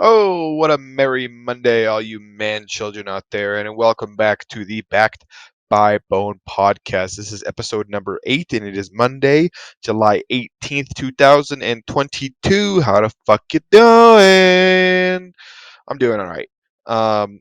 Oh, what a merry Monday, all you man children out there, and welcome back to the Backed by Bone podcast. This is episode number 8, and it is Monday, July 18th, 2022. How the fuck you doing? I'm doing all right. Um,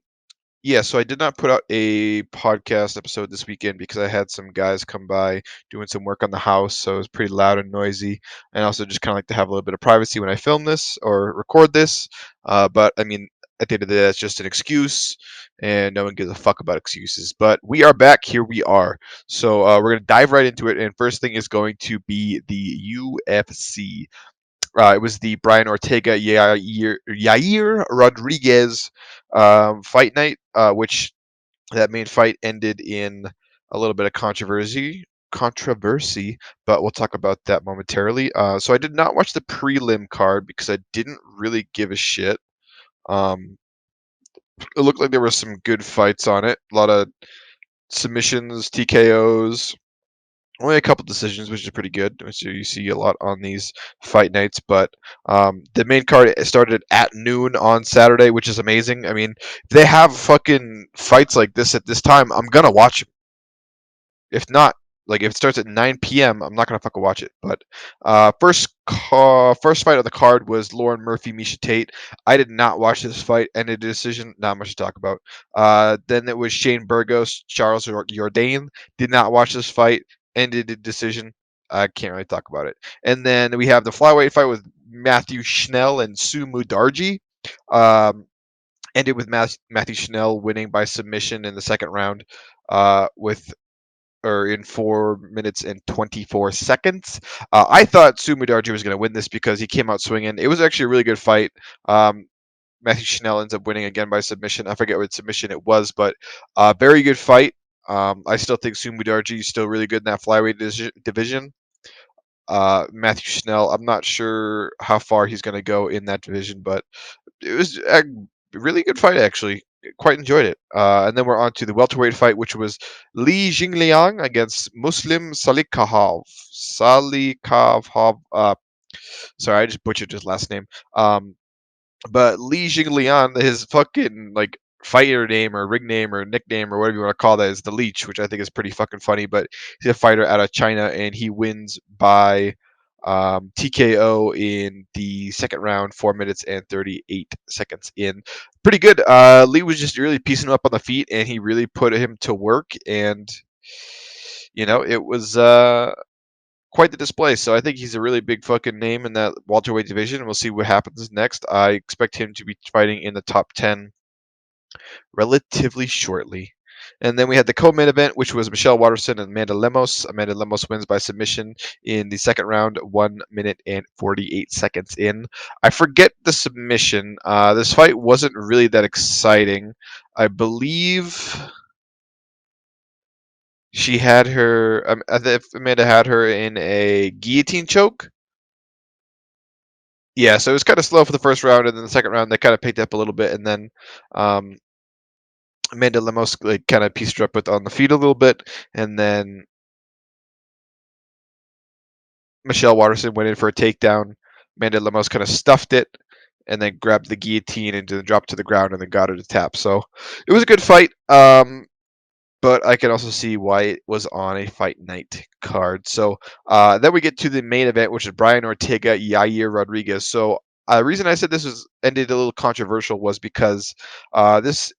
yeah, so I did not put out a podcast episode this weekend because I had some guys come by doing some work on the house, so it was pretty loud and noisy. And also just kind of like to have a little bit of privacy when I film this or record this. But I mean, at the end of the day, that's just an excuse, and no one gives a fuck about excuses. But we are back. Here we are. So we're gonna dive right into it. And first thing is going to be the UFC. It was the Brian Ortega Yair Rodriguez fight night, which that main fight ended in a little bit of controversy, but we'll talk about that momentarily. So I did not watch the prelim card because I didn't really give a shit. Um, it looked like there were some good fights on it, a lot of submissions, TKOs. Only a couple decisions, which is pretty good, which you see a lot on these fight nights. But the main card started at noon on Saturday, which is amazing. I mean, if they have fucking fights like this at this time, I'm gonna watch them. If not, like if it starts at 9 p.m., I'm not gonna fucking watch it. But first fight of the card was Lauren Murphy Misha Tate. I did not watch this fight, ended a decision. Not much to talk about. Then it was Shane Burgos, Charles Jourdain. Did not watch this fight, ended a decision. I can't really talk about it. And then we have the flyweight fight with Matthew Schnell and Sue Mudarji. Um, Ended with Matthew Schnell winning by submission in the second round, with or in 4 minutes and 24 seconds. I thought Sue Mudarji was going to win this because he came out swinging. It was actually a really good fight. Matthew Schnell ends up winning again by submission. I forget what submission it was, but very good fight. I still think Sue Mudarji is still really good in that flyweight division. Matthew Schnell, I'm not sure how far he's going to go in that division, but it was a really good fight actually. Quite enjoyed it. And then we're on to the welterweight fight, which was Li Jingliang against Muslim Salikhov. Salikhov. Sorry, I just butchered his last name. But Li Jingliang, his fucking like fighter name or ring name or nickname or whatever you want to call that is the Leech, which I think is pretty fucking funny. But he's a fighter out of China, and he wins by TKO in the second round, 4 minutes and 38 seconds in. Pretty good. Lee was just really piecing him up on the feet, and he really put him to work. And it was quite the display. So I think he's a really big fucking name in that welterweight division. We'll see what happens next. I expect him to be fighting in the top 10 relatively shortly. And then we had the co-main event, which was Michelle Waterson and Amanda Lemos. Amanda Lemos wins by submission in the second round, 1 minute and 48 seconds in. I forget the submission. This fight wasn't really that exciting. I believe she had her. I think Amanda had her in a guillotine choke. Yeah, so it was kind of slow for the first round, and then the second round they kind of picked up a little bit, and then um, Amanda Lemos like kind of pieced her up with on the feet a little bit, and then Michelle Waterson went in for a takedown. Amanda Lemos kind of stuffed it, and then grabbed the guillotine and then dropped to the ground, and then got her to tap. So it was a good fight. But I can also see why it was on a fight night card. So then we get to the main event, which is Brian Ortega, Yair Rodriguez. So the reason I said this was ended a little controversial was because this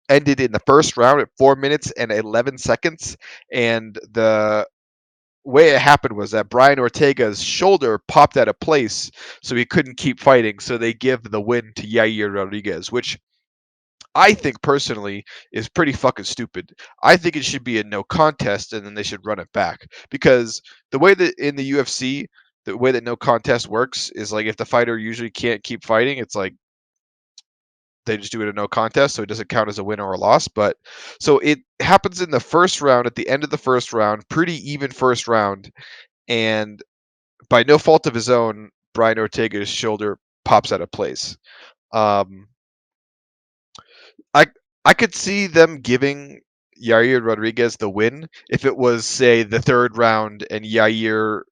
ended in the first round at 4 minutes and 11 seconds, and the way it happened was that Brian Ortega's shoulder popped out of place, so he couldn't keep fighting. So they give the win to Yair Rodriguez, which I think personally is pretty fucking stupid. I think it should be a no contest and then they should run it back. Because the way that in the UFC, the way that no contest works is like if the fighter usually can't keep fighting, it's like they just do it a no contest, so it doesn't count as a win or a loss. But so it happens in the first round, at the end of the first round, pretty even first round, and by no fault of his own, Brian Ortega's shoulder pops out of place. Um, I I could see them giving Yair Rodriguez the win if it was, say, the third round and Yair,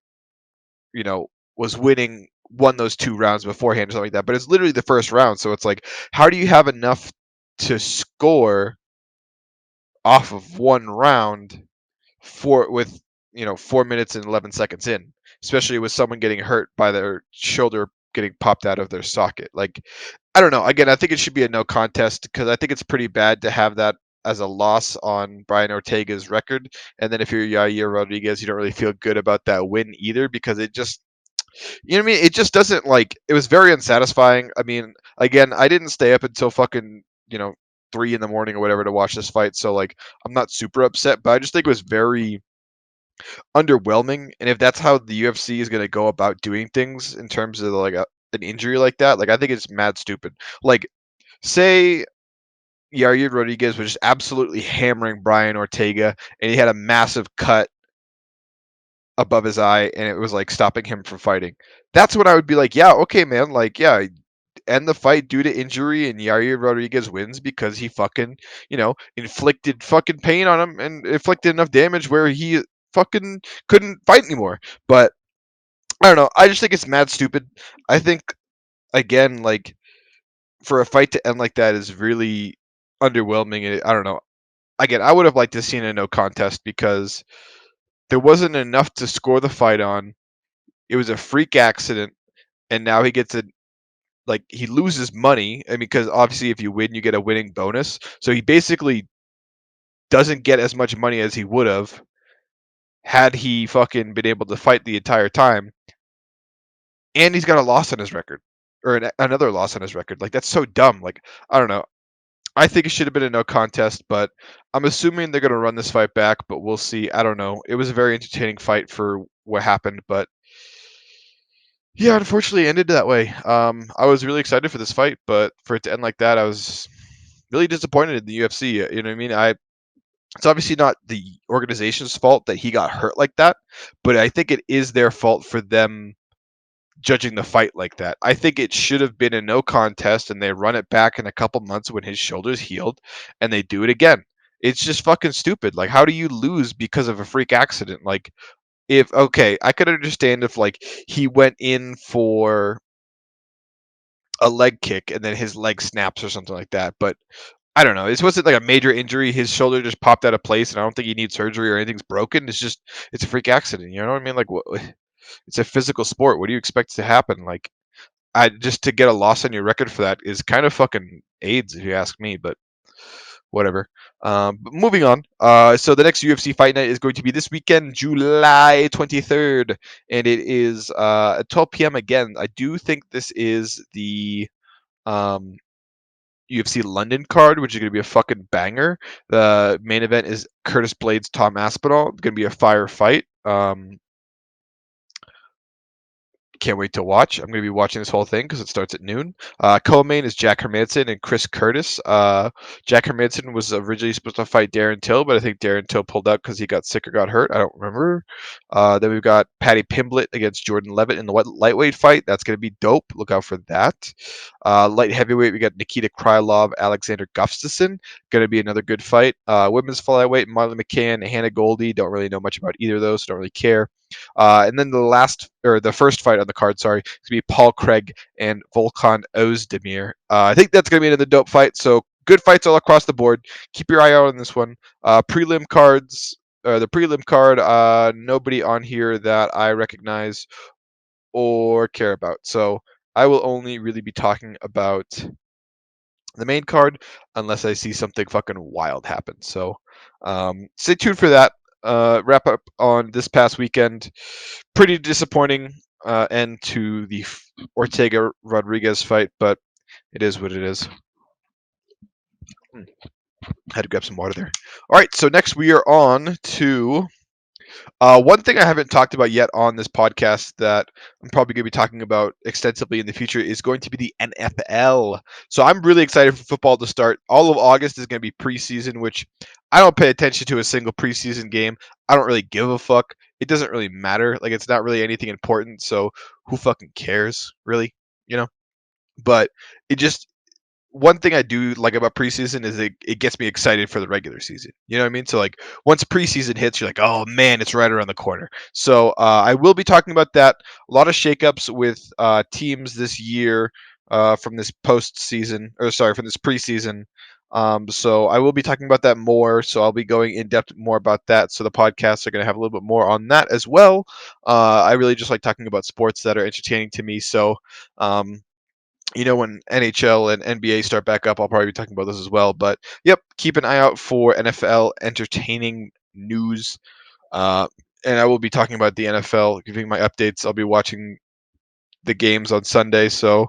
was winning won those 2 rounds beforehand or something like that. But it's literally the first round, so it's like, how do you have enough to score off of one round with 4 minutes and 11 seconds in, especially with someone getting hurt by their shoulder getting popped out of their socket? Like, I don't know. Again, I think it should be a no contest because I think it's pretty bad to have that as a loss on Brian Ortega's record. And then if you're Yair Rodriguez, you don't really feel good about that win either, because it just, you know what I mean? It just doesn't, like, it was very unsatisfying. I mean, again, I didn't stay up until fucking, 3 in the morning or whatever to watch this fight. So, like, I'm not super upset, but I just think it was very underwhelming. And if that's how the UFC is going to go about doing things in terms of like an injury like that, like, I think it's mad stupid. Like, say Yair Rodriguez was just absolutely hammering Brian Ortega and he had a massive cut above his eye and it was like stopping him from fighting. That's when I would be like, yeah, okay, man, like, yeah, end the fight due to injury and Yair Rodriguez wins because he fucking, inflicted fucking pain on him and inflicted enough damage where he fucking couldn't fight anymore. But I don't know. I just think it's mad stupid. I think, again, like, for a fight to end like that is really underwhelming. I don't know. Again, I would have liked to seen a no contest because there wasn't enough to score the fight on. It was a freak accident, and now he gets he loses money. I mean, because obviously if you win, you get a winning bonus. So he basically doesn't get as much money as he would have had he fucking been able to fight the entire time. And he's got a loss on his record, or another loss on his record. Like, that's so dumb. Like, I don't know. I think it should have been a no contest, but I'm assuming they're going to run this fight back, but we'll see. I don't know. It was a very entertaining fight for what happened, but yeah, unfortunately, it ended that way. I was really excited for this fight, but for it to end like that, I was really disappointed in the UFC. You know what I mean? It's obviously not the organization's fault that he got hurt like that, but I think it is their fault for them judging the fight like that. I think it should have been a no contest and they run it back in a couple months when his shoulder's healed and they do it again. It's just fucking stupid. Like, how do you lose because of a freak accident? Like, if, okay, I could understand if, like, he went in for a leg kick and then his leg snaps or something like that, but I don't know. This wasn't like a major injury. His shoulder just popped out of place and I don't think he needs surgery or anything's broken. It's a freak accident. You know what I mean? Like, what? It's a physical sport. What do you expect to happen? Like, I just, to get a loss on your record for that is kind of fucking AIDS, if you ask me. But whatever. But moving on. So the next UFC fight night is going to be this weekend, July 23rd, and it is at 12 p.m. again. I do think this is the um, UFC London card, which is going to be a fucking banger. The main event is Curtis Blades, Tom Aspinall. It's going to be a fire fight. Can't wait to watch. I'm going to be watching this whole thing because it starts at noon. Co-main is Jack Hermansson and Chris Curtis. Jack Hermansson was originally supposed to fight Darren Till, but I think Darren Till pulled out because he got sick or got hurt. I don't remember. Then we've got Paddy Pimblett against Jordan Levitt in the lightweight fight. That's going to be dope. Look out for that. Light heavyweight, we got Nikita Krylov, Alexander Gustafsson. Going to be another good fight. Women's flyweight, Marlon McCann, Hannah Goldie. Don't really know much about either of those, so don't really care. And then the first fight on the card, sorry, is going to be Paul Craig and Volkan Ozdemir. I think that's going to be another dope fight. So good fights all across the board. Keep your eye out on this one. Prelim cards, the prelim card, nobody on here that I recognize or care about. So I will only really be talking about the main card unless I see something fucking wild happen. So stay tuned for that. Wrap up on this past weekend. Pretty disappointing end to the Ortega Rodriguez fight, but it is what it is. Had to grab some water there. All right, so next we are on to one thing I haven't talked about yet on this podcast that I'm probably going to be talking about extensively in the future is going to be the NFL. So I'm really excited for football to start. All of August is going to be preseason, which I don't pay attention to a single preseason game. I don't really give a fuck. It doesn't really matter. Like, it's not really anything important. So who fucking cares, really? You know? But it just, one thing I do like about preseason is it gets me excited for the regular season. You know what I mean? So like once preseason hits, you're like, oh man, it's right around the corner. So I will be talking about that. A lot of shakeups with teams this year from this postseason, or sorry, from this preseason. So I will be talking about that more. So I'll be going in depth more about that. So the podcasts are going to have a little bit more on that as well. I really just like talking about sports that are entertaining to me. So um, when NHL and NBA start back up, I'll probably be talking about this as well. But yep, keep an eye out for NFL entertaining news. Uh, and I will be talking about the NFL, giving my updates. I'll be watching the games on Sunday, so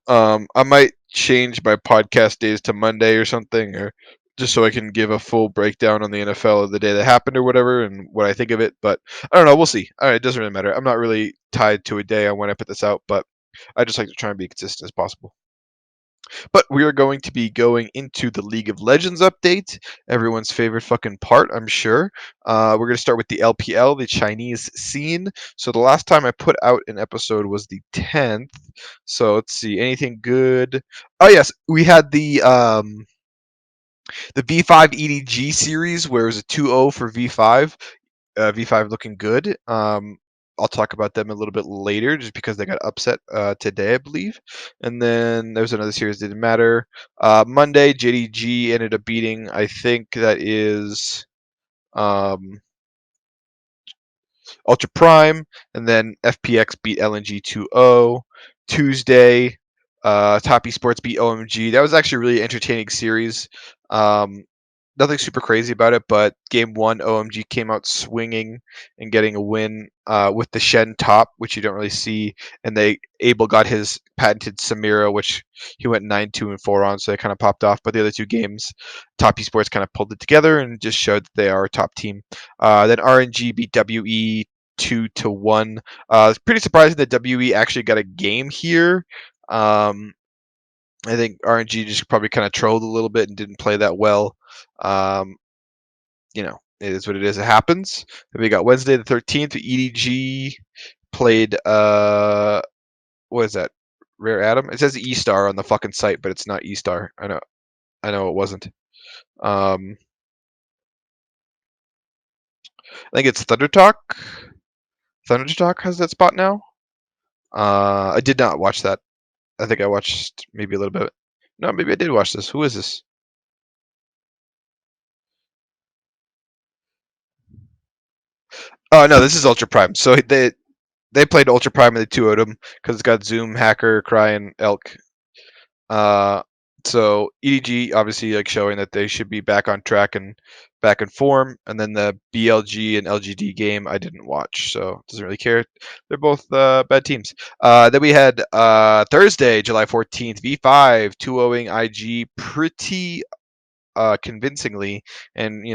I might change my podcast days to Monday or something, or just so I can give a full breakdown on the NFL of the day that happened or whatever and what I think of it. But I don't know. We'll see. All right, it doesn't really matter. I'm not really tied to a day on when I put this out, but I just like to try and be consistent as possible. But we are going to be going into the League of Legends update, everyone's favorite fucking part, I'm sure. We're going to start with the LPL, the Chinese scene. So the last time I put out an episode was the 10th. So let's see, anything good? Oh yes, we had the V5 EDG series where it was a 2-0 for V5. V5 looking good. I'll talk about them a little bit later just because they got upset today, I believe. And then there was another series that didn't matter. Monday, JDG ended up beating, I think that is um, Ultra Prime. And then FPX beat LNG 2-0. Tuesday, Top Esports beat OMG. That was actually a really entertaining series. Nothing super crazy about it, but game one, OMG came out swinging and getting a win with the Shen top, which you don't really see. And Abel got his patented Samira, which he went 9-2-4 on, so they kind of popped off. But the other two games, Top Esports kind of pulled it together and just showed that they are a top team. Then RNG beat WE 2-1. It's pretty surprising that WE actually got a game here. I think RNG just probably kind of trolled a little bit and didn't play that well. Um, it is what it is. It happens. Then we got Wednesday the 13th. EDG played what is that? Rare Atom. It says E Star on the fucking site, but it's not E Star. I know it wasn't. I think it's Thunder Talk. Thunder Talk has that spot now. I did not watch that. I think I watched maybe a little bit. No, maybe I did watch this. Who is this? Oh no, this is Ultra Prime. So they played Ultra Prime and they 2-0'd them because it's got Zoom, Hacker, Cry, and Elk. Uh, so EDG obviously like showing that they should be back on track and back in form. And then the BLG and LGD game I didn't watch, so doesn't really care. They're both bad teams. Then we had Thursday, July 14th, V5 2-0ing IG pretty convincingly, and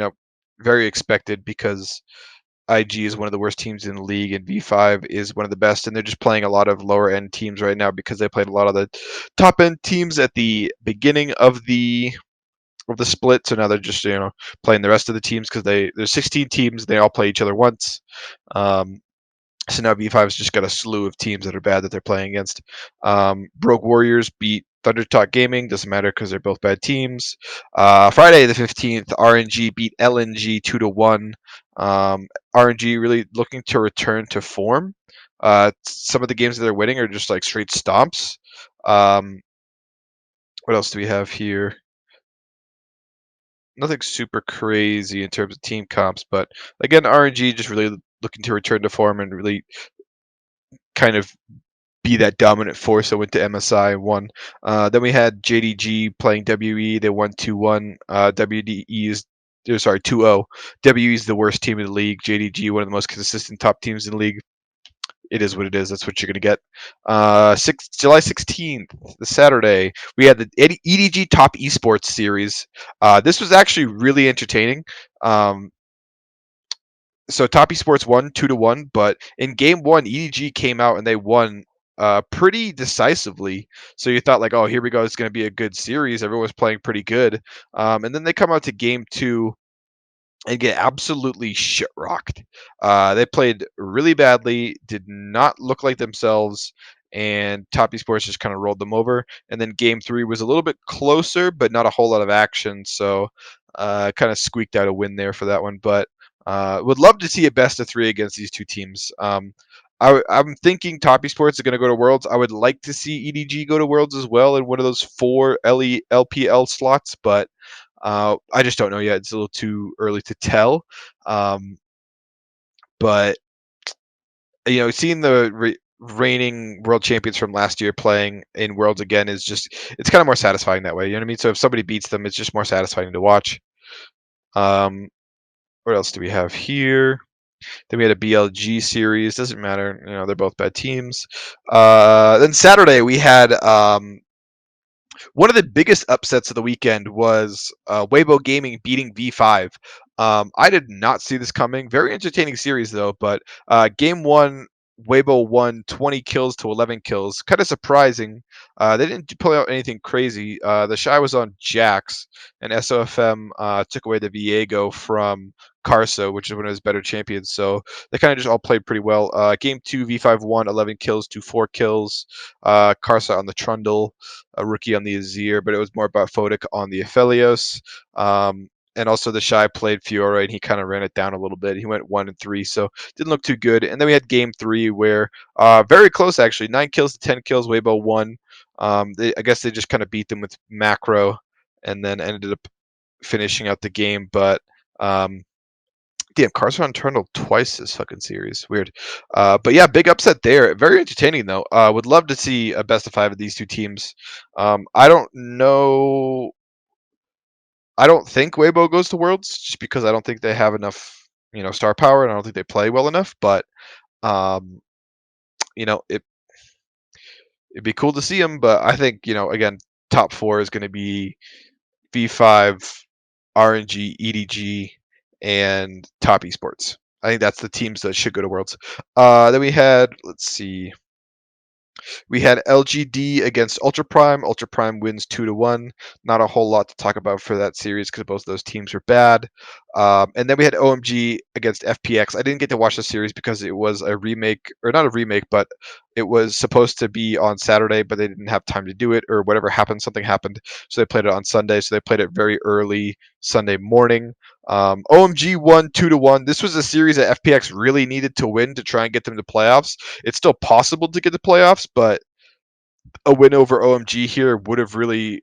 very expected because IG is one of the worst teams in the league, and V5 is one of the best, and they're just playing a lot of lower end teams right now because they played a lot of the top end teams at the beginning of the split. So now they're just playing the rest of the teams because there's 16 teams, they all play each other once. So now V5's just got a slew of teams that are bad that they're playing against. Broke Warriors beat Thunder Talk Gaming. Doesn't matter because they're both bad teams. Friday the 15th, RNG beat LNG 2-1. RNG really looking to return to form. Some of the games that they're winning are just like straight stomps. What else do we have here? Nothing super crazy in terms of team comps, but again, RNG just really looking to return to form and really kind of be that dominant force that went to MSI and won. Then we had JDG playing WE. They won 2-1. WDE is 2-0. WE is the worst team in the league. JDG, one of the most consistent top teams in the league. It is what it is. That's what you're going to get. July 16th, the Saturday, we had the EDG Top Esports Series. This was actually really entertaining. So Top Esports won 2-1, but in game one, EDG came out and they won pretty decisively. So you thought like, oh, here we go, it's going to be a good series. Everyone was playing pretty good, and then they come out to game two and get absolutely shit rocked. They played really badly, did not look like themselves, and Top Esports just kind of rolled them over. And then game 3 was a little bit closer, but not a whole lot of action. So kind of squeaked out a win there for that one. But would love to see a best of 3 against these two teams. I'm thinking Top Esports are going to go to Worlds. I would like to see EDG go to Worlds as well in one of those 4 LPL slots, but I just don't know yet. It's a little too early to tell. But seeing the reigning world champions from last year playing in Worlds again is it's kind of more satisfying that way. You know what I mean? So if somebody beats them, it's just more satisfying to watch. What else do we have here? Then we had a BLG series. Doesn't matter. They're both bad teams. Then Saturday we had one of the biggest upsets of the weekend was Weibo Gaming beating V5. I did not see this coming. Very entertaining series though. But game 1, Weibo won 20 kills to 11 kills. Kind of surprising. They didn't pull out anything crazy. The Shy was on Jax, and SOFM took away the Viego from Carso, which is one of his better champions. So they kind of just all played pretty well. Game 2, V5 won 11 kills to 4 kills. Carso on the Trundle, a rookie on the Azir, but it was more about Fodic on the Aphelios. And also the Shy played Fiora, and he kind of ran it down a little bit. He went 1-3, so didn't look too good. And then we had game 3 where very close actually, 9 kills to 10 kills. Weibo won. I guess they just kind of beat them with macro, and then ended up finishing out the game. But damn, Carson turned twice this fucking series. Weird. But yeah, big upset there. Very entertaining though. Would love to see a best of 5 of these two teams. I don't know. I don't think Weibo goes to Worlds just because I don't think they have enough, star power, and I don't think they play well enough. But it'd be cool to see them. But I think again, top 4 is going to be V5, RNG, EDG, and Top Esports. I think that's the teams that should go to Worlds. Then we had, let's see, we had LGD against Ultra Prime. Ultra Prime wins 2-1. Not a whole lot to talk about for that series because both of those teams are bad. And then we had OMG against FPX. I didn't get to watch the series because it was a remake, or not a remake, but it was supposed to be on Saturday, but they didn't have time to do it, or whatever happened. Something happened, so they played it on Sunday. So they played it very early Sunday morning. OMG won 2-1. This was a series that FPX really needed to win to try and get them to playoffs. It's still possible to get to playoffs, but a win over OMG here would have really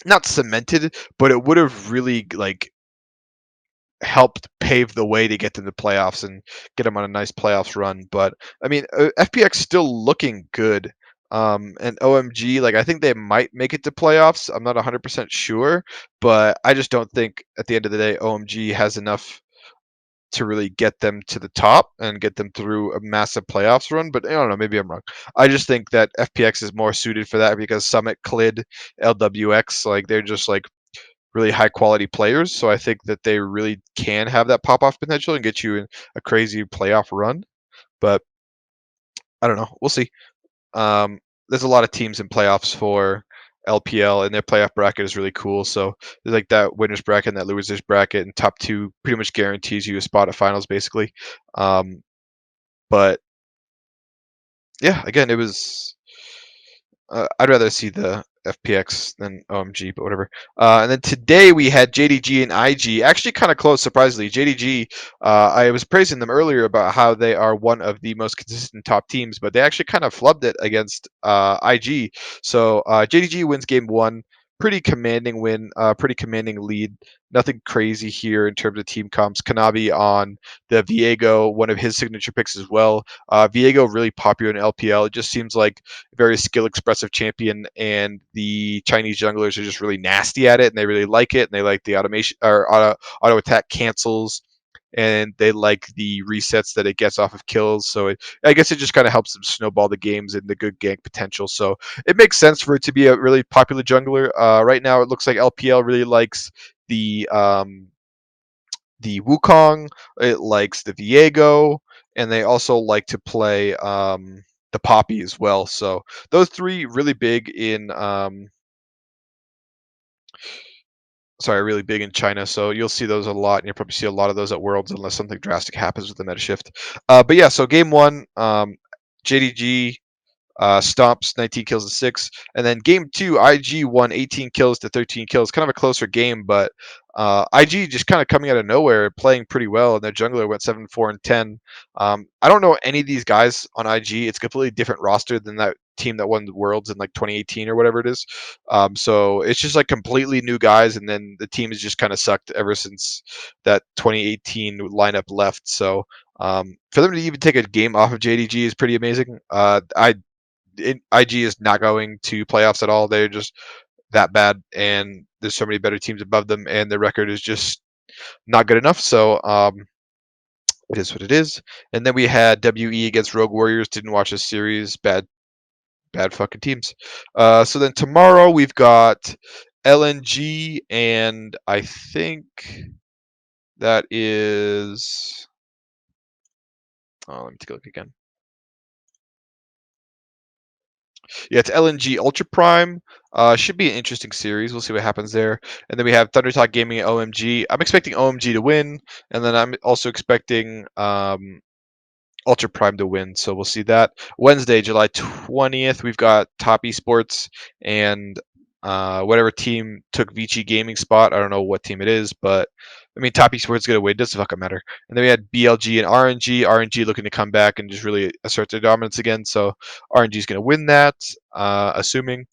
not cemented, but it would have really helped pave the way to get them to playoffs and get them on a nice playoffs run. But I mean, FPX still looking good. And OMG, I think they might make it to playoffs. I'm not 100% sure, but I just don't think at the end of the day OMG has enough to really get them to the top and get them through a massive playoffs run. But I don't know, maybe I'm wrong. I just think that FPX is more suited for that because Summit, Clid, LWX, they're just really high quality players. So I think that they really can have that pop off potential and get you in a crazy playoff run. But I don't know. We'll see. There's a lot of teams in playoffs for LPL, and their playoff bracket is really cool. So there's that winners bracket and that losers bracket, and top 2 pretty much guarantees you a spot at finals, basically. But yeah, again, it was. I'd rather see the FPX than OMG, but whatever. And then today we had JDG and IG, actually kind of close, surprisingly. JDG, I was praising them earlier about how they are one of the most consistent top teams, but they actually kind of flubbed it against IG. So JDG wins game 1. Pretty commanding win, pretty commanding lead. Nothing crazy here in terms of team comps. Kanabi on the Viego, one of his signature picks as well. Viego really popular in LPL. It just seems like a very skill expressive champion, and the Chinese junglers are just really nasty at it, and they really like it, and they like the automation or auto attack cancels, and they like the resets that it gets off of kills. So I guess it just kind of helps them snowball the games and the good gank potential. So it makes sense for it to be a really popular jungler. Right now, it looks like LPL really likes the Wukong. It likes the Viego, and they also like to play the Poppy as well. So those 3 really big in really big in China, so you'll see those a lot, and you'll probably see a lot of those at Worlds unless something drastic happens with the meta shift. But yeah, so game 1, JDG Stomps 19 kills to 6. And then game 2, IG won 18 kills to 13 kills. Kind of a closer game, but IG just kind of coming out of nowhere, playing pretty well, and their jungler went 7-4-10. I don't know any of these guys on IG. It's a completely different roster than that team that won the Worlds in like 2018 or whatever it is. So it's just like completely new guys, and then the team has just kind of sucked ever since that 2018 lineup left. So for them to even take a game off of JDG is pretty amazing. IG is not going to playoffs at all. They're just that bad, and there's so many better teams above them, and their record is just not good enough. So it is what it is. And then we had WE against Rogue Warriors. Didn't watch this series. Bad fucking teams. So then tomorrow we've got LNG, and I think that is. Oh, let me take a look again. Yeah, it's LNG Ultra Prime. Should be an interesting series. We'll see what happens there. And then we have Thunder Talk Gaming at OMG. I'm expecting OMG to win, and then I'm also expecting Ultra Prime to win. So we'll see that. Wednesday, July 20th, we've got Top Esports and whatever team took Vici Gaming spot. I don't know what team it is, but I mean, Top Esports going to win. Doesn't fucking matter. And then we had BLG and RNG. RNG looking to come back and just really assert their dominance again. So RNG is going to win that, assuming.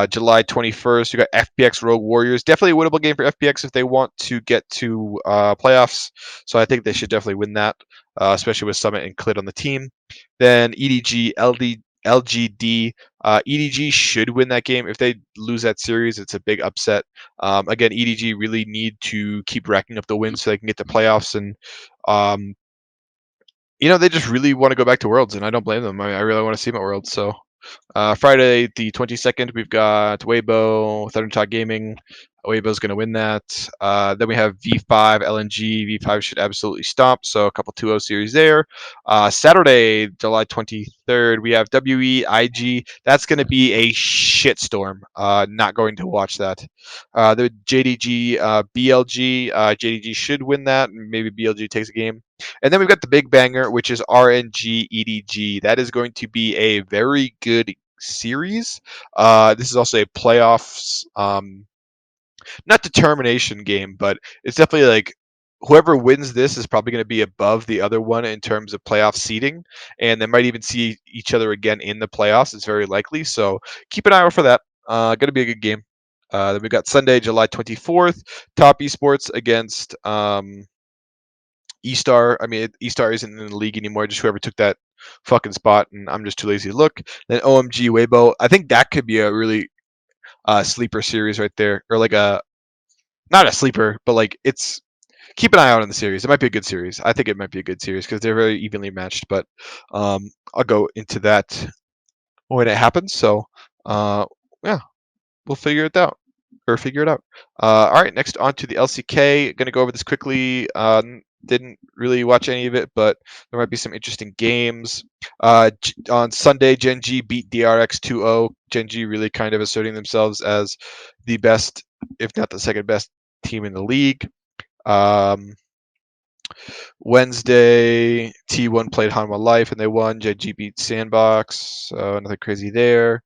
July 21st, we got FPX Rogue Warriors. Definitely a winnable game for FPX if they want to get to playoffs. So I think they should definitely win that, especially with Summit and Clit on the team. Then EDG, LGD. EDG should win that game. If they lose that series, it's a big upset. Again, EDG really need to keep racking up the wins so they can get to playoffs. And they just really want to go back to Worlds, and I don't blame them. I really want to see them at Worlds. So Friday the 22nd, we've got Weibo, Thunder Talk Gaming. Weibo's going to win that. Then we have V5, LNG. V5 should absolutely stomp, so a couple 2-0 series there. Saturday, July 23rd, we have WEIG. That's going to be a shitstorm. Not going to watch that. The JDG, BLG. JDG should win that. Maybe BLG takes a game. And then we've got the big banger, which is RNG EDG. That is going to be a very good series. This is also a playoffs, not determination game, but it's definitely like whoever wins this is probably going to be above the other one in terms of playoff seeding, and they might even see each other again in the playoffs. It's very likely. So keep an eye out for that. Going to be a good game. Then we got Sunday, July 24th, Top Esports against E-Star. I mean, E-Star isn't in the league anymore. Just whoever took that fucking spot, and I'm just too lazy to look. Then OMG Weibo. I think that could be a really sleeper series right there, or like a not a sleeper, but like it's keep an eye out on the series. It might be a good series. I think it might be a good series because they're very evenly matched. But I'll go into that when it happens. So yeah, we'll figure it out. All right, next on to the LCK. Going to go over this quickly. Didn't really watch any of it, but there might be some interesting games. On Sunday, Gen G beat DRX 2-0. Gen G really kind of asserting themselves as the best, if not the second best team in the league. Wednesday, T1 played Hanwha Life and they won. Gen G beat Sandbox. Nothing crazy there.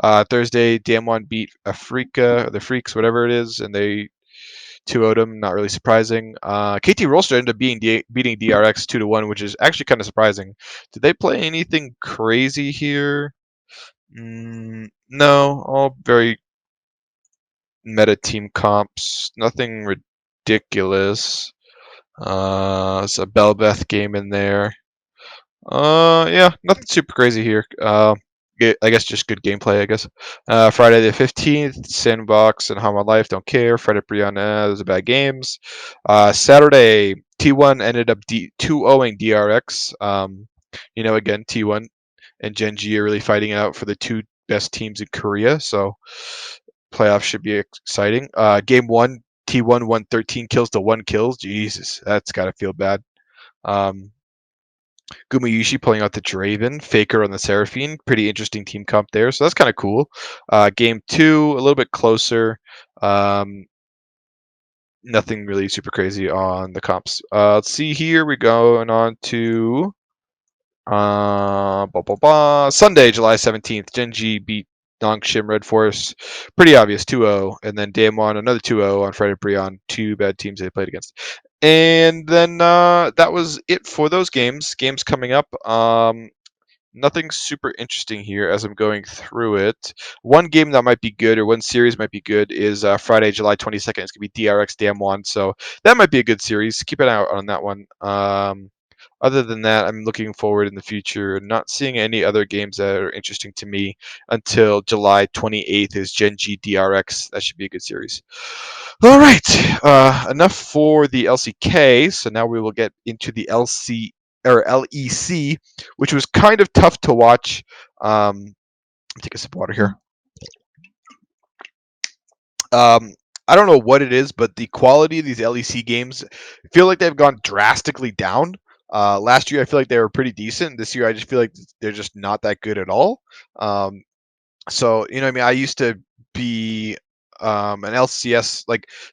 Thursday, Damwon beat Africa, or the Freaks, whatever it is, and they 2-0'd them. Not really surprising. KT Rolster ended up beating DRX 2-1, which is actually kind of surprising. Did they play anything crazy here? No, all very meta team comps. Nothing ridiculous. It's a Belbeth game in there. Yeah, nothing super crazy here. I guess just good gameplay, I guess. Friday the 15th, Sandbox and Hanwha Life, don't care. Friday Brianna, those are bad games. Saturday, T1 ended up 2-0ing DRX. Again, T1 and Gen G are really fighting out for the two best teams in Korea, so playoffs should be exciting. Game 1, T1 won 13 kills to 1 kills. Jesus, that's got to feel bad. Gumayushi pulling out the Draven, Faker on the Seraphine. Pretty interesting team comp there, so that's kind of cool. Game 2, a little bit closer. Nothing really super crazy on the comps. Let's see here. We're going on to Sunday, July 17th, Genji beat Nongshim Red Force. Pretty obvious, 2-0. And then Damwon, another 2-0 on Friday Brion. Two bad teams they played against. And then that was it for those games. Games coming up. Nothing super interesting here as I'm going through it. One game that might be good, or one series might be good, is Friday, July 22nd. It's going to be DRX Damwon. So that might be a good series. Keep an eye out on that one. Other than that, I'm looking forward in the future, not seeing any other games that are interesting to me until July 28th is Genji DRX. That should be a good series. All right, enough for the LCK. So now we will get into the LEC, which was kind of tough to watch. Take a sip of water here. I don't know what it is, but the quality of these LEC games feel like they've gone drastically down. Last year, I feel like they were pretty decent. This year, I just feel like they're just not that good at all. So you know what I mean? I used to be an LCS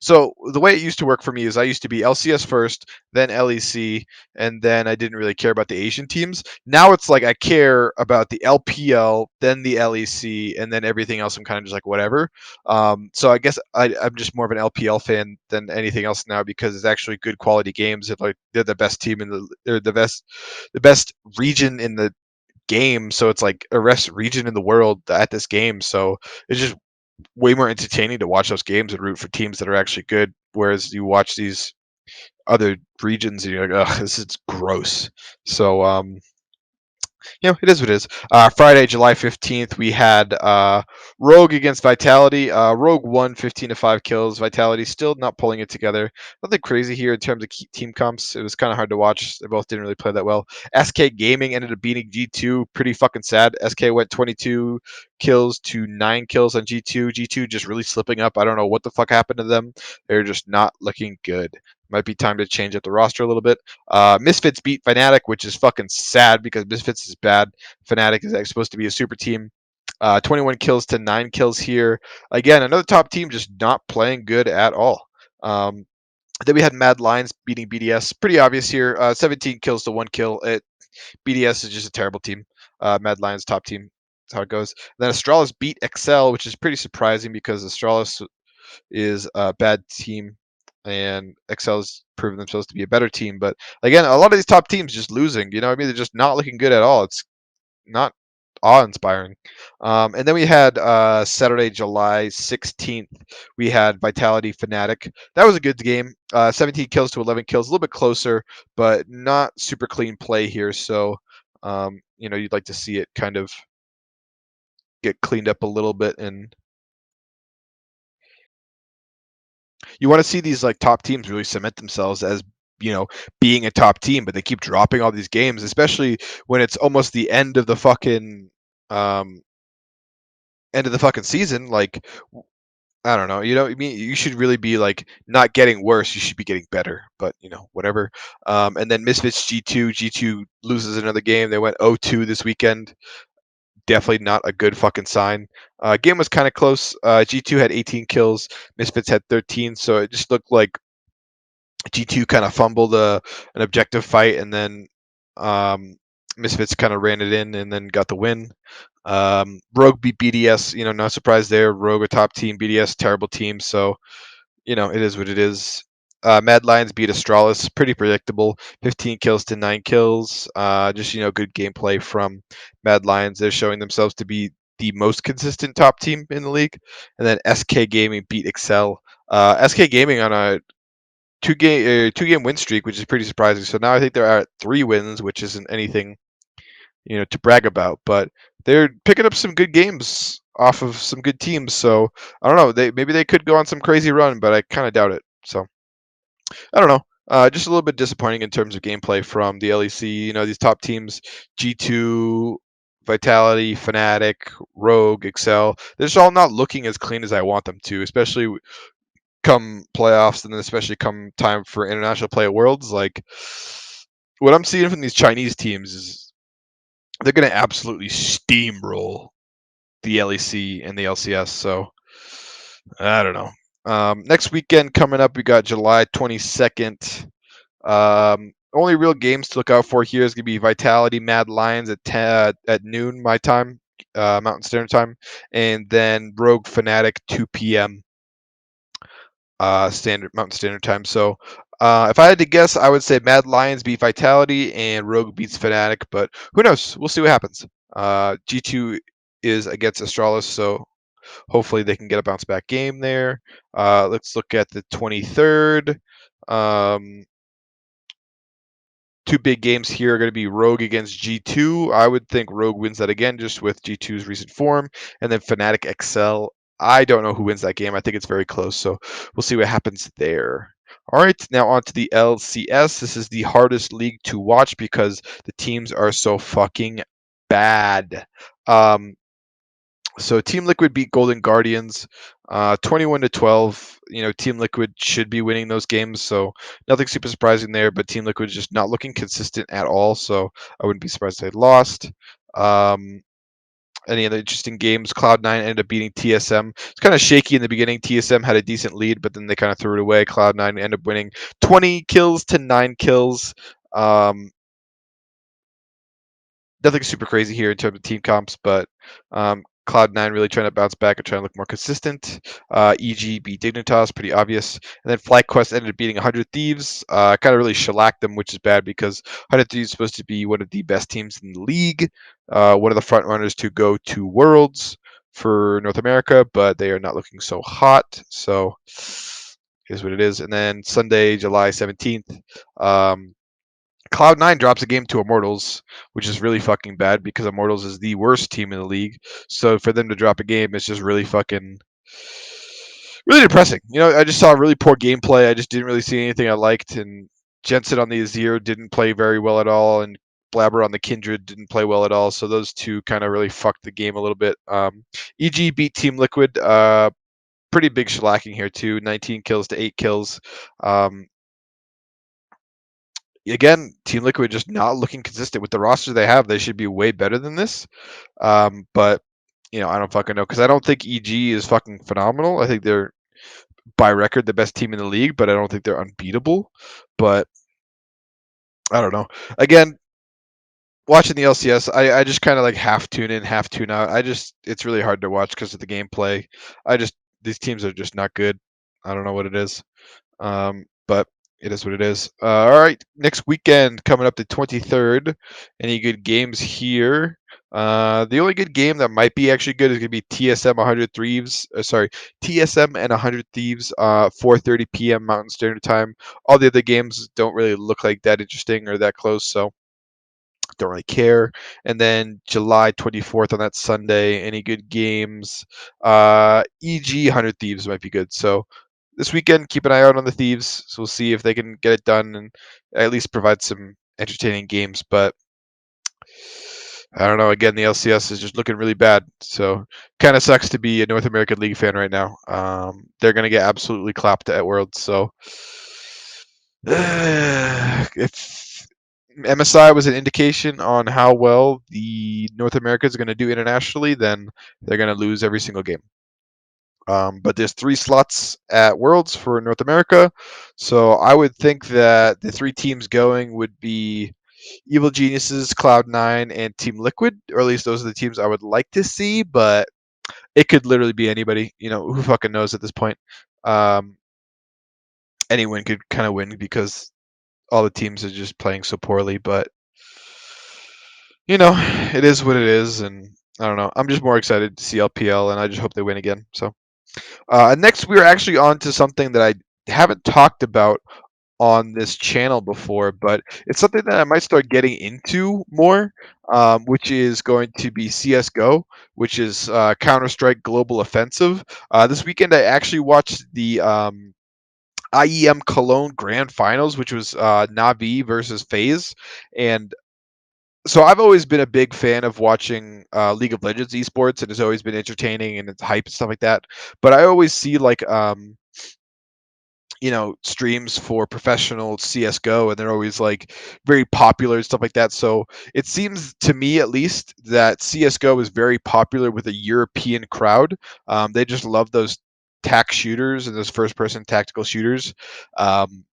so the way it used to work for me is I used to be LCS first, then LEC, and then I didn't really care about the Asian teams. Now it's like I care about the LPL, then the LEC, and then everything else I'm kind of just like whatever. So I guess I'm just more of an LPL fan than anything else now because it's actually good quality games. And like they're the best team they're the best region in the game, so it's like a rest region in the world at this game. So it's just way more entertaining to watch those games and root for teams that are actually good. Whereas you watch these other regions and you're like, oh, this is gross. So it is what it is. Friday, July 15th, we had Rogue against Vitality. Rogue won 15 to 5 kills. Vitality still not pulling it together. Nothing crazy here in terms of team comps. It was kind of hard to watch. They both didn't really play that well. SK Gaming ended up beating G2. Pretty fucking sad. SK went 22 kills to 9 kills on G2. G2 just really slipping up. I don't know what the fuck happened to them. They're just not looking good. Might be time to change up the roster a little bit. Misfits beat Fnatic, which is fucking sad because Misfits is bad. Fnatic is actually supposed to be a super team. 21 kills to 9 kills here. Again, another top team just not playing good at all. Then we had Mad Lions beating BDS. Pretty obvious here. 17 kills to 1 kill. BDS is just a terrible team. Mad Lions top team. That's how it goes. Then Astralis beat Excel, which is pretty surprising because Astralis is a bad team and Excel's proven themselves to be a better team. But again, a lot of these top teams just losing. You know what I mean? They're just not looking good at all. It's not awe-inspiring. And then we had Saturday, July 16th. We had Vitality Fnatic. That was a good game. 17 kills to 11 kills. A little bit closer, but not super clean play here. So, you'd like to see it kind of get cleaned up a little bit and you want to see these like top teams really cement themselves as being a top team, but they keep dropping all these games, especially when it's almost the um end of the fucking season. Like I don't know, I mean, you should really be like not getting worse, you should be getting better, but whatever. And then Misfits G2 loses another game. They went 0-2 this weekend. Definitely not a good fucking sign. Game was kind of close. G2 had 18 kills, Misfits had 13, so it just looked like G2 kind of fumbled an objective fight, and then Misfits kind of ran it in and then got the win. Rogue beat BDS. No surprise there. Rogue a top team, BDS terrible team. So it is what it is. Mad Lions beat Astralis. Pretty predictable. 15 kills to 9 kills. Just good gameplay from Mad Lions. They're showing themselves to be the most consistent top team in the league. And then SK Gaming beat Excel. SK Gaming on a two game win streak, which is pretty surprising. So now I think they're at 3 wins, which isn't anything to brag about. But they're picking up some good games off of some good teams. So I don't know. Maybe they could go on some crazy run, but I kind of doubt it. So I don't know. Just a little bit disappointing in terms of gameplay from the LEC. These top teams, G2, Vitality, Fnatic, Rogue, Excel. They're just all not looking as clean as I want them to, especially come playoffs and then especially come time for international play at worlds. Like what I'm seeing from these Chinese teams is they're going to absolutely steamroll the LEC and the LCS. So I don't know. Next weekend coming up, we got July 22nd. only real games to look out for here is going to be Vitality Mad Lions at noon my time, Mountain Standard Time, and then Rogue Fnatic 2 p.m. Standard Mountain Standard Time. So if I had to guess, I would say Mad Lions beat Vitality and Rogue beats Fnatic, but who knows? We'll see what happens. G2 is against Astralis, so hopefully they can get a bounce back game there. Let's look at the 23rd. Um, Two big games here are going to be Rogue against G2. I would think Rogue wins that again, just with G2's recent form, and then Fnatic Excel. I don't know who wins that game. I think it's very close, so we'll see what happens there. All right, now on to the LCS. This is the hardest league to watch because the teams are so fucking bad. So Team Liquid beat Golden Guardians 21-12. You know, Team Liquid should be winning those games, so nothing super surprising there, but Team Liquid is just not looking consistent at all, so I wouldn't be surprised if they lost. Any other interesting games? Cloud9 ended up beating TSM. It's kind of shaky in the beginning. TSM had a decent lead, but then they kind of threw it away. Cloud9 ended up winning 20 kills to 9 kills. Nothing super crazy here in terms of team comps, but Cloud9 really trying to bounce back and trying to look more consistent. EG beat Dignitas, pretty obvious. And then FlyQuest ended up beating 100 Thieves. Kind of really shellacked them, which is bad because 100 Thieves is supposed to be one of the best teams in the league, one of the front runners to go to Worlds for North America, but they are not looking so hot. So here's what it is. And then Sunday, July 17th. Cloud9 drops a game to Immortals, which is really fucking bad because Immortals is the worst team in the league. So for them to drop a game, it's just really fucking, really depressing. You know, I just saw really poor gameplay. I just didn't really see anything I liked. And Jensen on the Azir didn't play very well at all. And Blabber on the Kindred didn't play well at all. So those two kind of really fucked the game a little bit. EG beat Team Liquid. Pretty big shellacking here too. 19 kills to 8 kills. Again, Team Liquid just not looking consistent with the roster they have. They should be way better than this. But you know, I don't fucking know because I don't think EG is fucking phenomenal. I think they're by record the best team in the league, but I don't think they're unbeatable. But I don't know. Again, watching the LCS, I just kind of like half tune in, half tune out. It's really hard to watch because of the gameplay. These teams are just not good. I don't know what it is. But it is what it is. All right, next weekend coming up the 23rd. Any good games here? The only good game that might be actually good is going to be TSM 100 Thieves. TSM and 100 Thieves. 4:30 p.m. Mountain Standard Time. All the other games don't really look like that interesting or that close, so don't really care. And then July 24th on that Sunday, any good games? EG 100 Thieves might be good. So this weekend, keep an eye out on the Thieves. So we'll see if they can get it done and at least provide some entertaining games. But I don't know. Again, the LCS is just looking really bad. So kind of sucks to be a North American League fan right now. They're going to get absolutely clapped at Worlds. So if MSI was an indication on how well the North America is going to do internationally, then they're going to lose every single game. But there's 3 slots at Worlds for North America, so I would think that the 3 teams going would be Evil Geniuses, Cloud9, and Team Liquid, or at least those are the teams I would like to see. But it could literally be anybody. You know, who fucking knows at this point? Anyone could kind of win because all the teams are just playing so poorly. But you know, it is what it is, and I don't know. I'm just more excited to see LPL, and I just hope they win again. So. Next, we're actually on to something that I haven't talked about on this channel before, but it's something that I might start getting into more, which is going to be CSGO, which is Counter-Strike Global Offensive. This weekend, I actually watched the IEM Cologne Grand Finals, which was Navi versus FaZe, and so I've always been a big fan of watching League of Legends esports, and it's always been entertaining and it's hype and stuff like that. But I always see like you know, streams for professional CS:GO, and they're always like very popular and stuff like that. So it seems to me, at least, that CS:GO is very popular with a European crowd. They just love those tac shooters and those first-person tactical shooters. Um,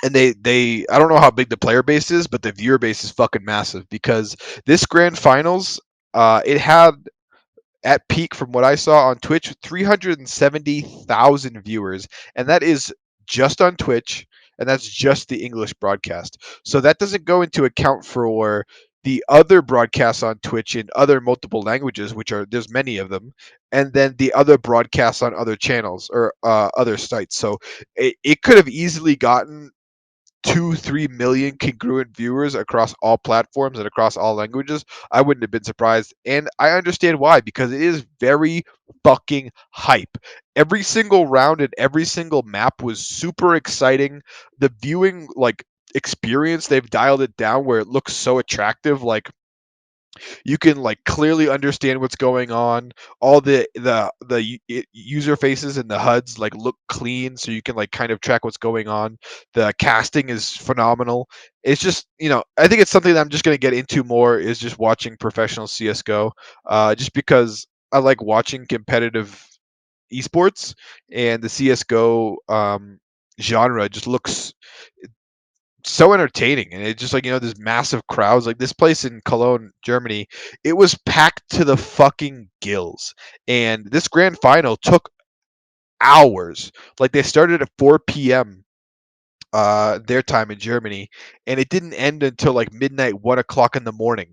and they I don't know how big the player base is, but the viewer base is fucking massive because this grand finals, it had at peak from what I saw on Twitch 370,000 viewers, and that is just on Twitch, and that's just the English broadcast. So that doesn't go into account for the other broadcasts on Twitch in other multiple languages, which are there's many of them, and then the other broadcasts on other channels or other sites. So it could have easily gotten 2-3 million congruent viewers across all platforms and across all languages. I wouldn't have been surprised, and I understand why, because it is very fucking hype. Every single round and every single map was super exciting. The viewing experience, they've dialed it down where it looks so attractive. Like, you can like clearly understand what's going on. All the user faces and the HUDs like look clean, so you can like kind of track what's going on. The casting is phenomenal. It's just, I think it's something that I'm just going to get into more, is just watching professional CS:GO, just because I like watching competitive esports, and the CS:GO genre just looks so entertaining, and it just like, there's massive crowds. Like, this place in Cologne, Germany, it was packed to the fucking gills, and this grand final took hours. Like, they started at 4 p.m. Their time in Germany, and it didn't end until like midnight, 1 o'clock in the morning.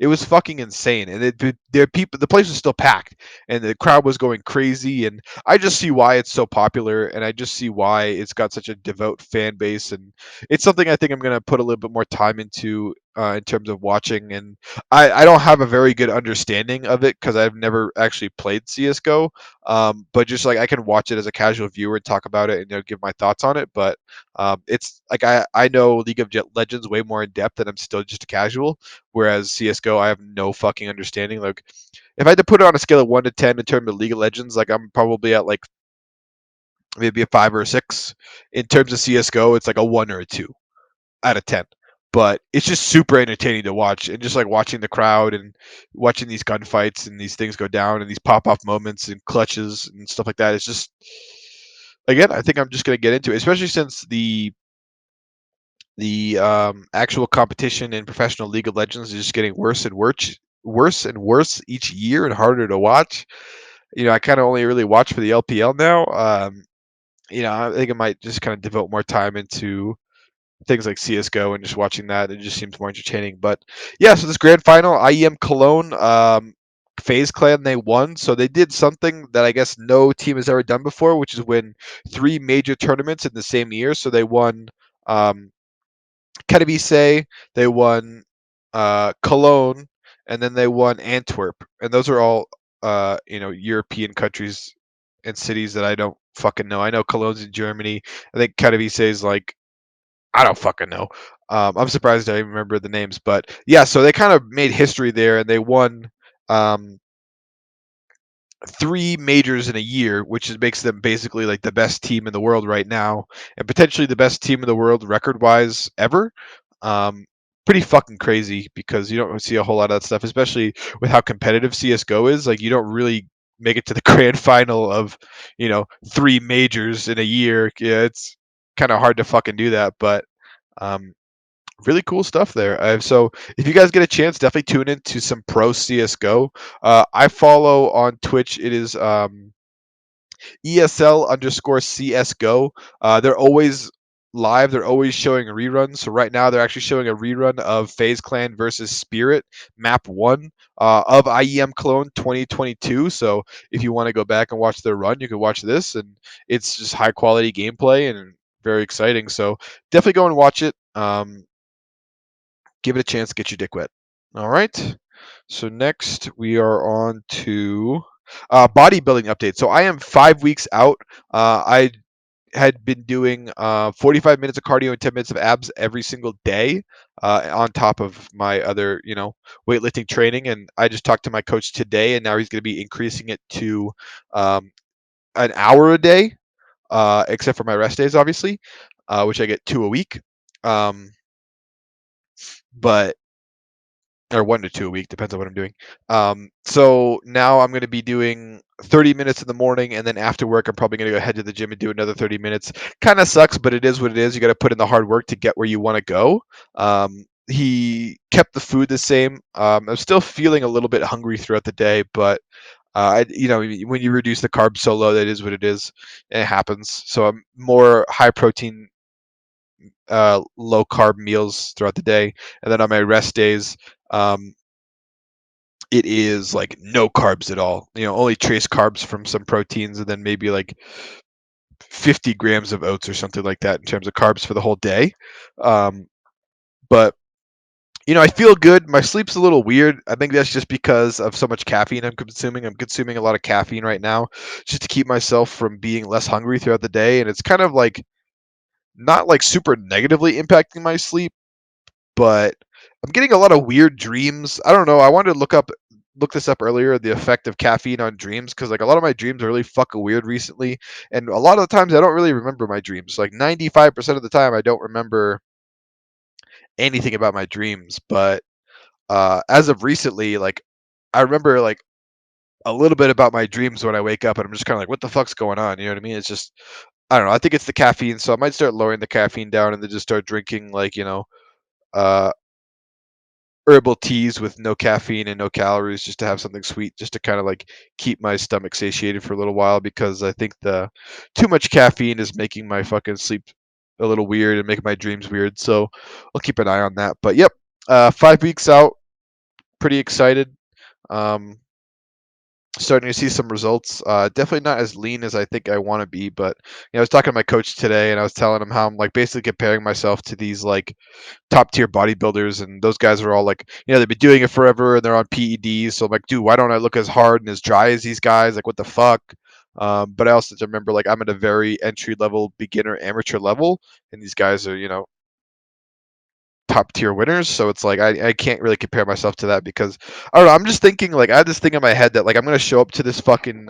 It was fucking insane, and there people. The place was still packed, and the crowd was going crazy. And I just see why it's so popular, and I just see why it's got such a devout fan base. And it's something I think I'm gonna put a little bit more time into, in terms of watching. And I don't have a very good understanding of it because I've never actually played CS:GO. But just like I can watch it as a casual viewer and talk about it and give my thoughts on it. But it's like I know League of Legends way more in depth, and I'm still just a casual. Whereas CS:GO, I have no fucking understanding. Like, if I had to put it on a scale of 1 to 10 in terms of League of Legends, like, I'm probably at like maybe a 5 or a 6. In terms of CS:GO, it's like a 1 or a 2 out of 10. But it's just super entertaining to watch, and just like watching the crowd and watching these gunfights and these things go down and these pop off moments and clutches and stuff like that. It's just, again, I think I'm just gonna get into it, especially since the actual competition in professional League of Legends is just getting worse and worse each year, and harder to watch. I kind of only really watch for the LPL now. I think I might just kind of devote more time into things like CS:GO and just watching that. It just seems more entertaining. But yeah, so this grand final, IEM Cologne, FaZe Clan, they won. So they did something that I guess no team has ever done before, which is win 3 major tournaments in the same year. So they won um, Katowice, they won Cologne, and then they won Antwerp, and those are all European countries and cities that I don't fucking know. I know Cologne's in Germany. I think Katowice is like, I don't fucking know. I'm surprised I even remember the names, but yeah. So they kind of made history there, and they won um, 3 majors in a year, which makes them basically like the best team in the world right now, and potentially the best team in the world record-wise ever. Um, Pretty fucking crazy, because you don't see a whole lot of that stuff, especially with how competitive CS:GO is. Like, you don't really make it to the grand final of 3 majors in a year. Yeah, it's kind of hard to fucking do that, but um, really cool stuff there. So if you guys get a chance, definitely tune into some pro CS:GO. I follow on Twitch. It is ESL_CS:GO. They're always live. They're always showing reruns. So right now they're actually showing a rerun of FaZe Clan versus Spirit Map 1 of IEM Cologne 2022. So if you want to go back and watch their run, you can watch this, and it's just high quality gameplay and very exciting. So definitely go and watch it. Give it a chance, get your dick wet. All right. So next we are on to bodybuilding update. So I am 5 weeks out. I had been doing 45 minutes of cardio and 10 minutes of abs every single day, on top of my other, weightlifting training. And I just talked to my coach today, and now he's going to be increasing it to um, an hour a day, except for my rest days, obviously, which I get 2 a week. Um, but or 1 to 2 a week, depends on what I'm doing. So now I'm gonna be doing 30 minutes in the morning, and then after work, I'm probably gonna go head to the gym and do another 30 minutes. Kinda sucks, but it is what it is. You gotta put in the hard work to get where you wanna go. He kept the food the same. I'm still feeling a little bit hungry throughout the day, but when you reduce the carbs so low, that is what it is. And it happens. So I'm more high protein, low carb meals throughout the day, and then on my rest days, um, it is like no carbs at all. Only trace carbs from some proteins, and then maybe like 50 grams of oats or something like that in terms of carbs for the whole day. But I feel good. My sleep's a little weird. I think that's just because of so much caffeine I'm consuming. I'm consuming a lot of caffeine right now just to keep myself from being less hungry throughout the day. And it's kind of like not like super negatively impacting my sleep, but I'm getting a lot of weird dreams. I don't know. I wanted to look this up earlier, the effect of caffeine on dreams, because like a lot of my dreams are really fucking weird recently. And a lot of the times I don't really remember my dreams. Like 95% of the time I don't remember anything about my dreams. But as of recently, like I remember like a little bit about my dreams when I wake up, and I'm just kind of like, what the fuck's going on? You know what I mean? It's just I don't know. I think it's the caffeine, so I might start lowering the caffeine down and then just start drinking like uh, herbal teas with no caffeine and no calories, just to have something sweet, just to kind of like keep my stomach satiated for a little while, because I think the too much caffeine is making my fucking sleep a little weird and making my dreams weird. So I'll keep an eye on that. But yep, 5 weeks out, pretty excited. Um, Starting to see some results. Definitely not as lean as I think I want to be, but I was talking to my coach today, and I was telling him how I'm like basically comparing myself to these like top tier bodybuilders, and those guys are all like, they've been doing it forever and they're on PEDs. So I'm like, dude, why don't I look as hard and as dry as these guys? Like, what the fuck? But I also have to remember, like, I'm at a very entry level, beginner, amateur level, and these guys are, top tier winners. So it's like I can't really compare myself to that, because I don't know. I'm just thinking like I had this thing in my head that like I'm gonna show up to this fucking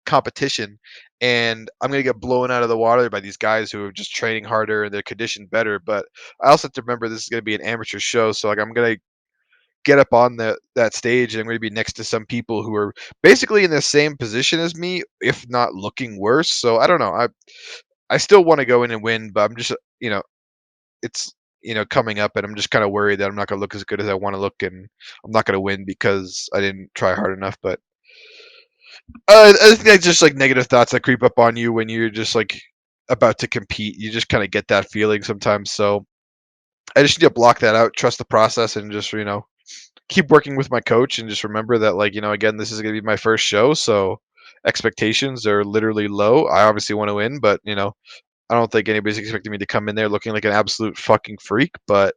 competition, and I'm gonna get blown out of the water by these guys who are just training harder and they're conditioned better. But I also have to remember this is gonna be an amateur show, so like I'm gonna get up on that stage, and I'm gonna be next to some people who are basically in the same position as me, if not looking worse. So I don't know. I still want to go in and win, but I'm just it's coming up, and I'm just kind of worried that I'm not gonna look as good as I want to look, and I'm not gonna win because I didn't try hard enough. But I think that's just like negative thoughts that creep up on you when you're just like about to compete. You just kind of get that feeling sometimes. So I just need to block that out, trust the process, and just keep working with my coach, and just remember that like again, this is gonna be my first show, so expectations are literally low. I obviously want to win, but I don't think anybody's expecting me to come in there looking like an absolute fucking freak. But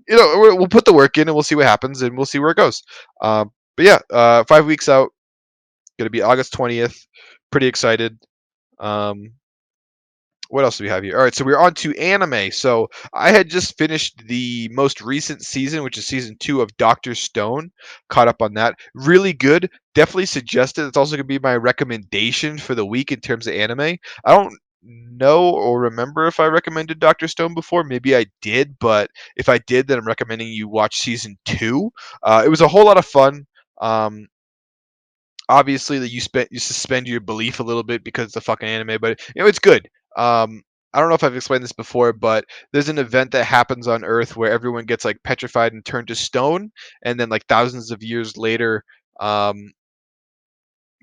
we'll put the work in, and we'll see what happens, and we'll see where it goes. But yeah, 5 weeks out, gonna be August 20th. Pretty excited. Um, what else do we have here? All right, so we're on to anime. So I had just finished the most recent season, which is season 2 of Doctor Stone. Caught up on that. Really good. Definitely suggested. It's also gonna be my recommendation for the week in terms of anime. I don't know or remember if I recommended Doctor Stone before. Maybe I did, but if I did, then I'm recommending you watch season 2. It was a whole lot of fun. Um, Obviously that you suspend your belief a little bit because it's a fucking anime, but it's good. I don't know if I've explained this before, but there's an event that happens on Earth where everyone gets like petrified and turned to stone, and then like thousands of years later, um,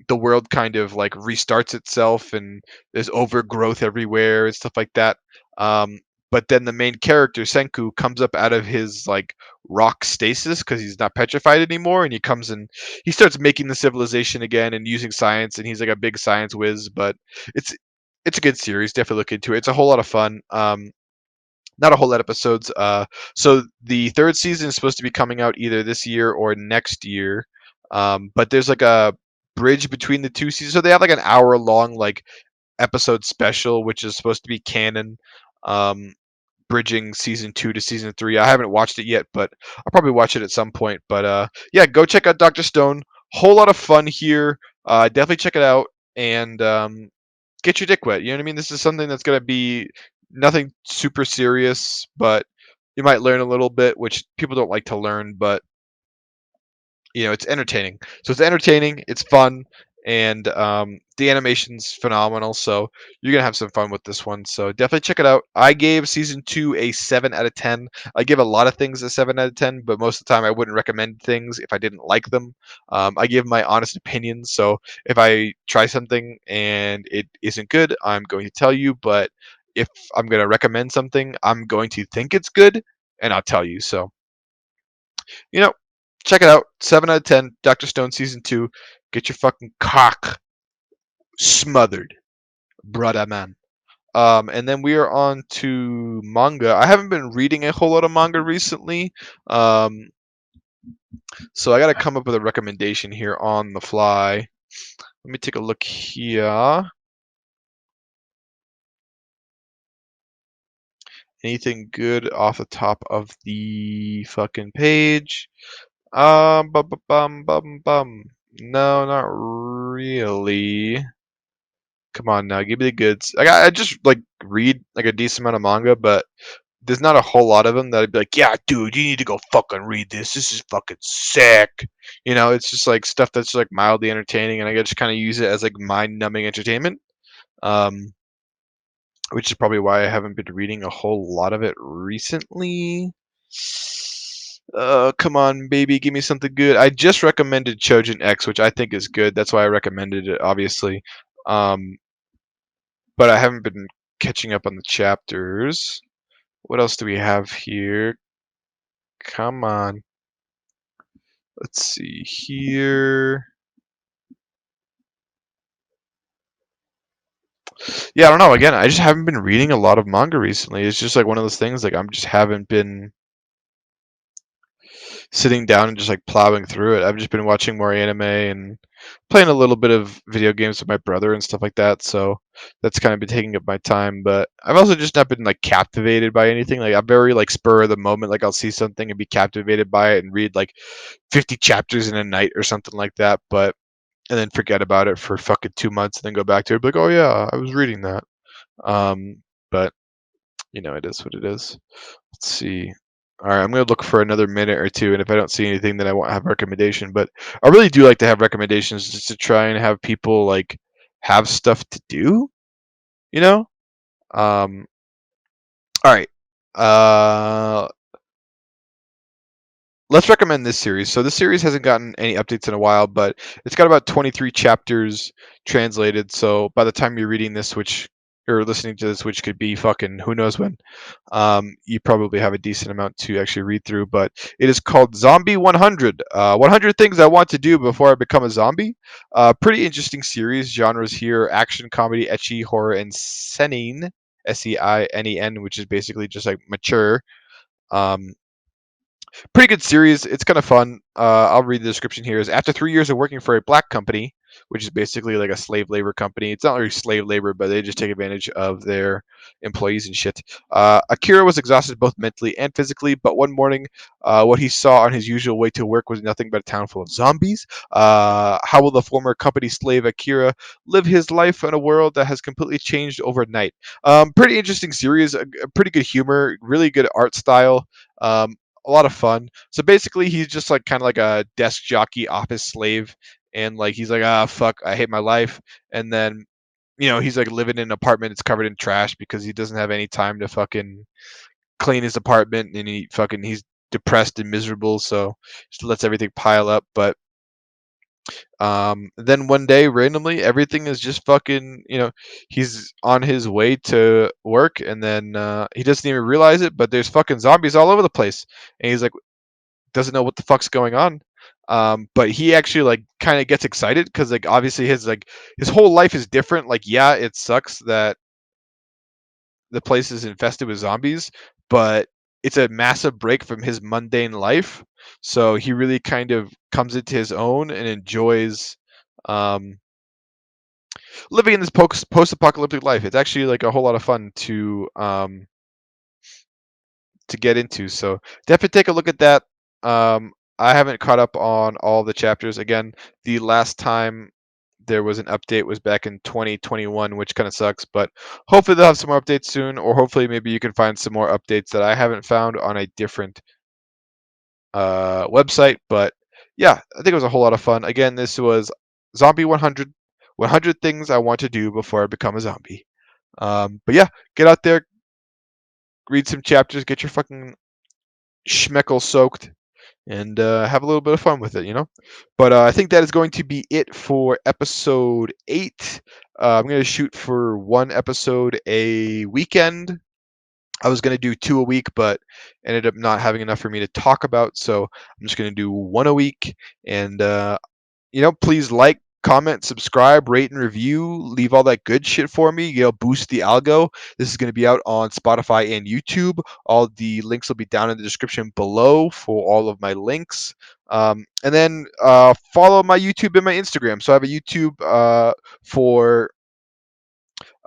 the world kind of like restarts itself, and there's overgrowth everywhere and stuff like that. Um, but then the main character Senku comes up out of his like rock stasis because he's not petrified anymore, and he comes and he starts making the civilization again and using science, and he's like a big science whiz. But it's it's a good series. Definitely look into it. It's a whole lot of fun. Not a whole lot of episodes. So the third season is supposed to be coming out either this year or next year. But there's like a bridge between the two seasons, so they have like an hour long like episode special, which is supposed to be canon, um, bridging season 2 to season 3. I haven't watched it yet, but I'll probably watch it at some point. But yeah, go check out Doctor Stone. Whole lot of fun here. Definitely check it out, and get your dick wet. You know what I mean? This is something that's gonna be nothing super serious, but You might learn a little bit, which people don't like to learn, but it's entertaining. So it's entertaining, it's fun, and the animation's phenomenal. So you're gonna have some fun with this one. So definitely check it out. I gave season 2 a 7 out of 10. I give a lot of things a 7 out of 10, but most of the time I wouldn't recommend things if I didn't like them. I give my honest opinions. So if I try something and it isn't good, I'm going to tell you. But if I'm gonna recommend something, I'm going to think it's good, and I'll tell you. So you know, check it out. 7 out of 10. Doctor Stone season 2. Get your fucking cock smothered, brother man. And then we are on to manga. I haven't been reading a whole lot of manga recently, um, so I got to come up with a recommendation here on the fly. Let me take a look here. Anything good off the top of the fucking page? Bum, bum, bum, bum, bum. No, not really. Come on now, give me the goods. I just like read like a decent amount of manga, but there's not a whole lot of them that I'd be like, yeah, dude, you need to go fucking read this. This is fucking sick. It's just like stuff that's like mildly entertaining, and I just kind of use it as like mind-numbing entertainment. Um, which is probably why I haven't been reading a whole lot of it recently. Come on, baby, give me something good. I just recommended Chojin X, which I think is good. That's why I recommended it, obviously. Um, but I haven't been catching up on the chapters. What else do we have here? Come on. Let's see here. Yeah, I don't know. Again, I just haven't been reading a lot of manga recently. It's just like one of those things. Like I'm just haven't been sitting down and just like plowing through it. I've just been watching more anime and playing a little bit of video games with my brother and stuff like that. So that's kind of been taking up my time. But I've also just not been like captivated by anything. Like I'm very like spur of the moment. Like I'll see something and be captivated by it and read like 50 chapters in a night or something like that. But and then forget about it for fucking 2 months and then go back to it. Like, oh yeah, I was reading that. But it is what it is. Let's see. All right, I'm gonna look for another minute or two, and if I don't see anything, then I won't have a recommendation. But I really do like to have recommendations just to try and have people like have stuff to do. You know. All right. Uh, let's recommend this series. So this series hasn't gotten any updates in a while, but it's got about 23 chapters translated. So by the time you're reading this, which or listening to this, which could be fucking who knows when, you probably have a decent amount to actually read through. But it is called Zombie 100. 100 things I want to do before I become a zombie. Pretty interesting series. Genres here: action, comedy, ecchi, horror, and seinen. Seinen, which is basically just like mature. Um, Pretty good series. It's kind of fun. I'll read the description here. Is after 3 years of working for a black company, which is basically like a slave labor company. It's not really slave labor, but they just take advantage of their employees and shit. Akira was exhausted both mentally and physically, but one morning, what he saw on his usual way to work was nothing but a town full of zombies. How will the former company slave Akira live his life in a world that has completely changed overnight? Pretty interesting series. A pretty good humor, really good art style. A lot of fun. So basically, he's just like kind of like a desk jockey, office slave, and like he's like, ah, fuck, I hate my life. And then, he's like living in an apartment that's covered in trash because he doesn't have any time to fucking clean his apartment, and he's depressed and miserable, so just lets everything pile up. But then one day, randomly, everything is just fucking, he's on his way to work, and then he doesn't even realize it, but there's fucking zombies all over the place, and he's like doesn't know what the fuck's going on. But he actually like kind of gets excited because like obviously his whole life is different. Like yeah, it sucks that the place is infested with zombies, but it's a massive break from his mundane life. So he really kind of comes into his own and enjoys um, living in this post-apocalyptic life. It's actually like a whole lot of fun to get into. So definitely take a look at that. I haven't caught up on all the chapters. Again, the last time there was an update was back in 2021, which kind of sucks. But hopefully they'll have some more updates soon, or hopefully maybe you can find some more updates that I haven't found on a different website. But yeah, I think it was a whole lot of fun. Again, this was Zombie 100, 100 things I want to do before I become a zombie. But yeah, get out there, read some chapters, get your fucking schmeckle soaked, and have a little bit of fun with it, you know. But I think that is going to be it for episode 8. I'm going to shoot for one episode a weekend. I was going to do 2 a week, but ended up not having enough for me to talk about. So I'm just going to do 1 a week. And please like, comment, subscribe, rate, and review. Leave all that good shit for me. Boost the algo. This is going to be out on Spotify and YouTube. All the links will be down in the description below for all of my links. And then follow my YouTube and my Instagram. So I have a YouTube for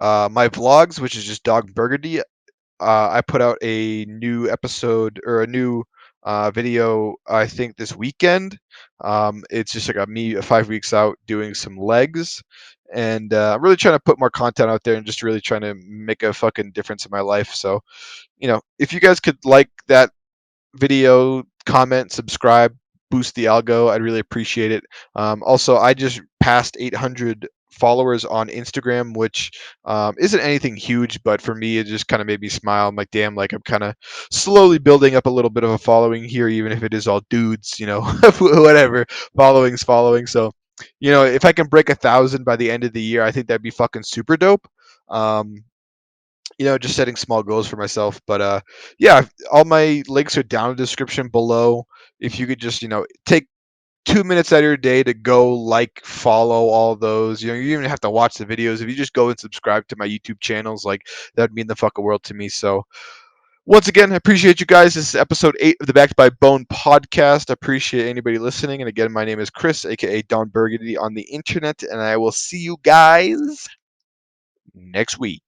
my vlogs, which is just Dog Burgundy. I put out a new episode or a new video, I think this weekend. It's just like me 5 weeks out doing some legs, and I'm really trying to put more content out there and just really trying to make a fucking difference in my life. So, if you guys could like that video, comment, subscribe, boost the algo, I'd really appreciate it. Also, I just passed 800 followers on Instagram, which isn't anything huge, but for me, it just kind of made me smile. I'm like, damn, like I'm kind of slowly building up a little bit of a following here, even if it is all dudes, whatever. Following's following. So, if I can break 1,000 by the end of the year, I think that'd be fucking super dope. Just setting small goals for myself. But yeah, all my links are down in the description below. If you could just, take 2 minutes out of your day to go follow all those. You even have to watch the videos. If you just go and subscribe to my YouTube channels, that would mean the fucking world to me. So once again, I appreciate you guys. This is episode 8 of the Backed by Bone podcast. I appreciate anybody listening. And again, my name is Chris, aka Don Burgundy on the internet, and I will see you guys next week.